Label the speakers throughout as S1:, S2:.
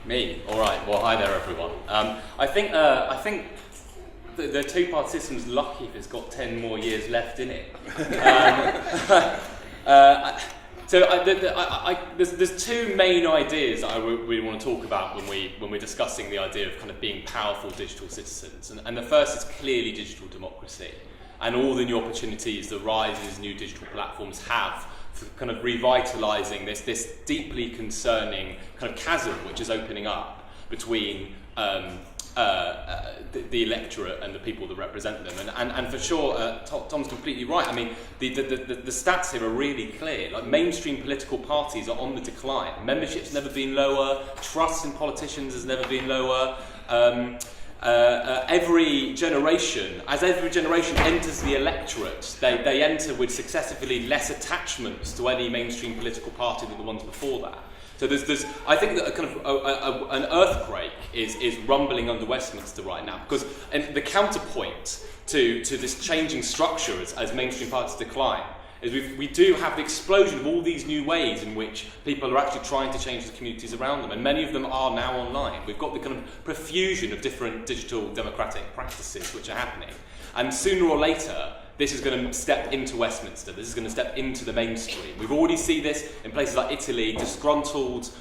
S1: Me? All right. Well, hi there, everyone. I think the two-part system's lucky if it's got 10 more years left in it. There's two main ideas I really want to talk about when we're discussing the idea of kind of being powerful digital citizens. And the first is clearly digital democracy and all the new opportunities the rise of these new digital platforms have for kind of revitalising this deeply concerning kind of chasm which is opening up between the electorate and the people that represent them. And for sure, Tom's completely right. I mean, the stats here are really clear. Like, mainstream political parties are on the decline. Membership's never been lower. Trust in politicians has never been lower. Every generation enters the electorate, they enter with successively less attachments to any mainstream political party than the ones before that. So I think that a kind of an earthquake is rumbling under Westminster right now, because the counterpoint to this changing structure as mainstream parties decline is we do have the explosion of all these new ways in which people are actually trying to change the communities around them, and many of them are now online. We've got the kind of profusion of different digital democratic practices which are happening, and sooner or later this is going to step into Westminster, this is going to step into the mainstream. We've already seen this in places like Italy, disgruntled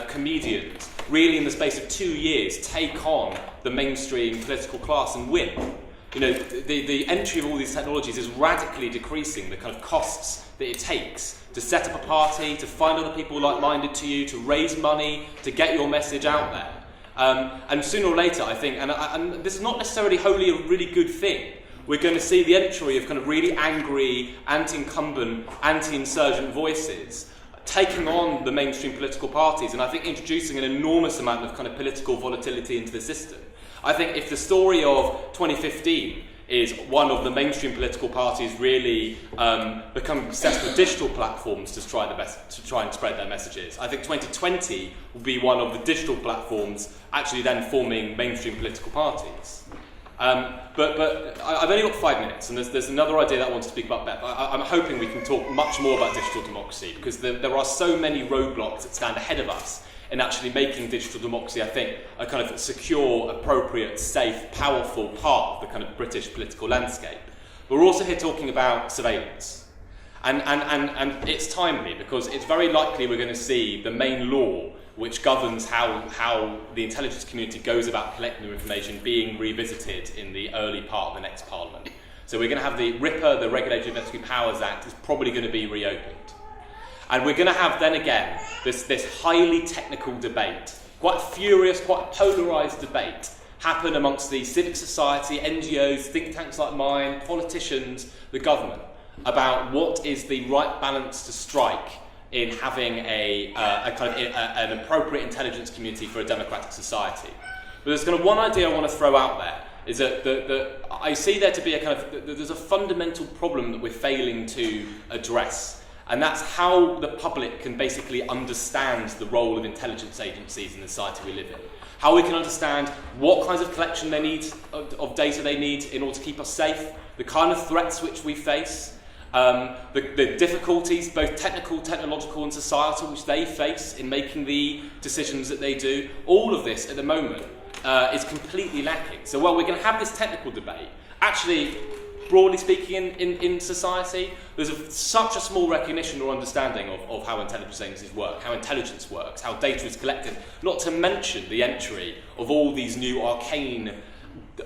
S1: comedians really in the space of 2 years take on the mainstream political class and win. You know, the entry of all these technologies is radically decreasing the kind of costs that it takes to set up a party, to find other people like-minded to you, to raise money, to get your message out there. And sooner or later, I think, and this is not necessarily wholly a really good thing, we're going to see the entry of kind of really angry, anti-incumbent, anti-insurgent voices taking on the mainstream political parties, and I think introducing an enormous amount of kind of political volatility into the system. I think if the story of 2015 is one of the mainstream political parties really becoming obsessed with digital platforms to try and spread their messages, I think 2020 will be one of the digital platforms actually then forming mainstream political parties. But I've only got 5 minutes, and there's another idea that I want to speak about. I'm hoping we can talk much more about digital democracy, because there are so many roadblocks that stand ahead of us in actually making digital democracy, I think, a kind of secure, appropriate, safe, powerful part of the kind of British political landscape. But we're also here talking about surveillance. And it's timely, because it's very likely we're going to see the main law which governs how the intelligence community goes about collecting the information being revisited in the early part of the next Parliament. So we're going to have the RIPA, the Regulatory Investigatory Powers Act, is probably going to be reopened. And we're going to have then again this highly technical debate, quite furious, quite polarised debate, happen amongst the civic society, NGOs, think tanks like mine, politicians, the government, about what is the right balance to strike in having an appropriate intelligence community for a democratic society. But there's kind of one idea I want to throw out there, is that I see there to be there's a fundamental problem that we're failing to address, and that's how the public can basically understand the role of intelligence agencies in the society we live in. How we can understand what kinds of collection they need, of data they need in order to keep us safe, the kind of threats which we face, the difficulties, both technical, technological and societal, which they face in making the decisions that they do. All of this at the moment is completely lacking. So while we're going to have this technical debate, actually, broadly speaking in society, there's such a small recognition or understanding of how intelligence agencies work, how intelligence works, how data is collected, not to mention the entry of all these new arcane,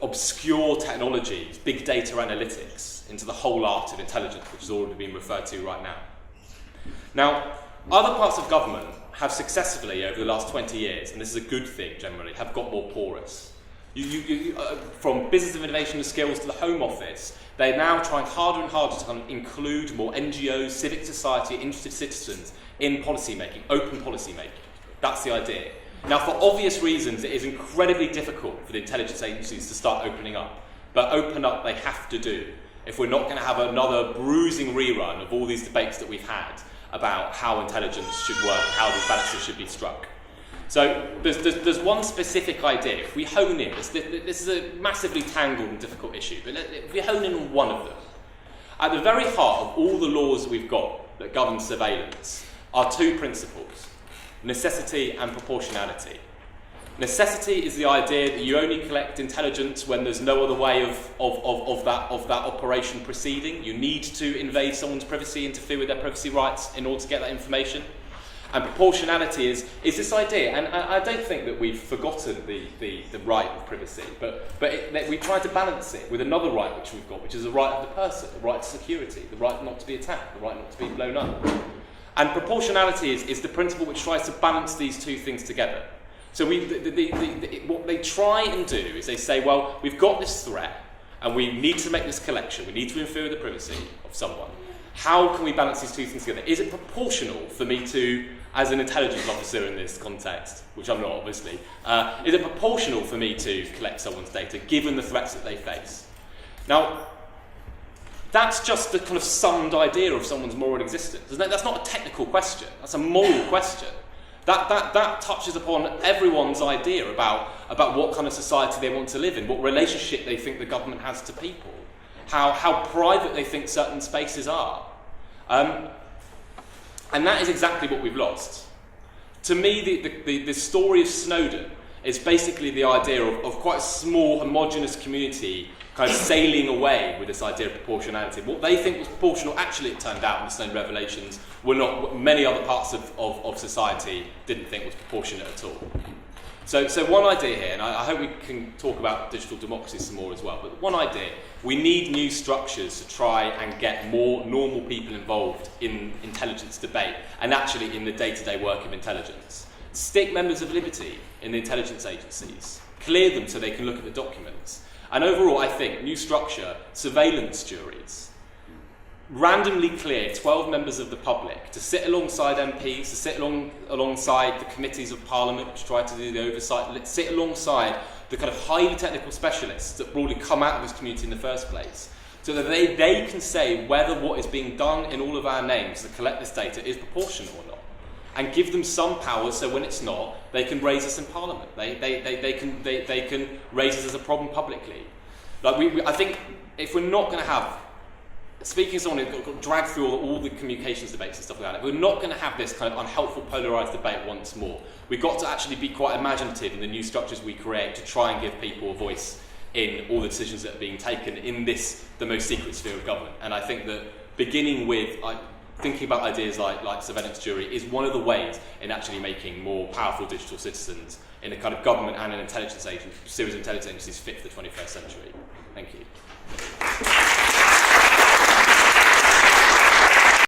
S1: obscure technologies, big data analytics, into the whole art of intelligence, which has already been referred to right now. Now, other parts of government have successfully, over the last 20 years, and this is a good thing generally, have got more porous. From business of innovation and skills to the Home Office, they're now trying harder and harder to kind of include more NGOs, civic society, interested citizens in policy making, open policy making. That's the idea. Now, for obvious reasons, it is incredibly difficult for the intelligence agencies to start opening up, but open up they have to do, if we're not going to have another bruising rerun of all these debates that we've had about how intelligence should work, how these balances should be struck. So there's one specific idea. If we hone in, this is a massively tangled and difficult issue, but if we hone in on one of them, at the very heart of all the laws that we've got that govern surveillance are two principles: necessity and proportionality. Necessity is the idea that you only collect intelligence when there's no other way of that operation proceeding. You need to invade someone's privacy, interfere with their privacy rights in order to get that information. And proportionality is this idea, and I don't think that we've forgotten the right of privacy, but we try to balance it with another right which we've got, which is the right of the person, the right to security, the right not to be attacked, the right not to be blown up. And proportionality is the principle which tries to balance these two things together. So what they try and do is they say, well, we've got this threat, and we need to make this collection, we need to interfere with the privacy of someone. How can we balance these two things together? Is it proportional for me to, as an intelligence officer in this context, which I'm not obviously, is it proportional for me to collect someone's data given the threats that they face? Now, that's just the kind of summed idea of someone's moral existence. That's not a technical question, that's a moral question. That touches upon everyone's idea about what kind of society they want to live in, what relationship they think the government has to people, how private they think certain spaces are. And that is exactly what we've lost. To me, the story of Snowden is basically the idea of quite a small, homogenous community kind of sailing away with this idea of proportionality. What they think was proportional, actually it turned out in the Snowden revelations, were not what many other parts of society didn't think was proportionate at all. So one idea here, and I hope we can talk about digital democracy some more as well, but one idea, we need new structures to try and get more normal people involved in intelligence debate and actually in the day-to-day work of intelligence. Stick members of liberty in the intelligence agencies, clear them so they can look at the documents. And overall, I think, new structure, surveillance juries, randomly clear 12 members of the public to sit alongside MPs, to sit alongside the committees of Parliament which try to do the oversight, sit alongside the kind of highly technical specialists that broadly come out of this community in the first place, so that they can say whether what is being done in all of our names to collect this data is proportional or not, and give them some powers so when it's not, they can raise us in Parliament. They can raise us as a problem publicly. Like I think if we're not going to have, speaking as someone who's got dragged through all the communications debates and stuff like that, we're not going to have this kind of unhelpful, polarised debate once more. We've got to actually be quite imaginative in the new structures we create to try and give people a voice in all the decisions that are being taken in this, the most secret sphere of government. And I think that beginning with thinking about ideas like surveillance jury is one of the ways in actually making more powerful digital citizens in a kind of government and an intelligence series of intelligence agencies fit for the 21st century. Thank you.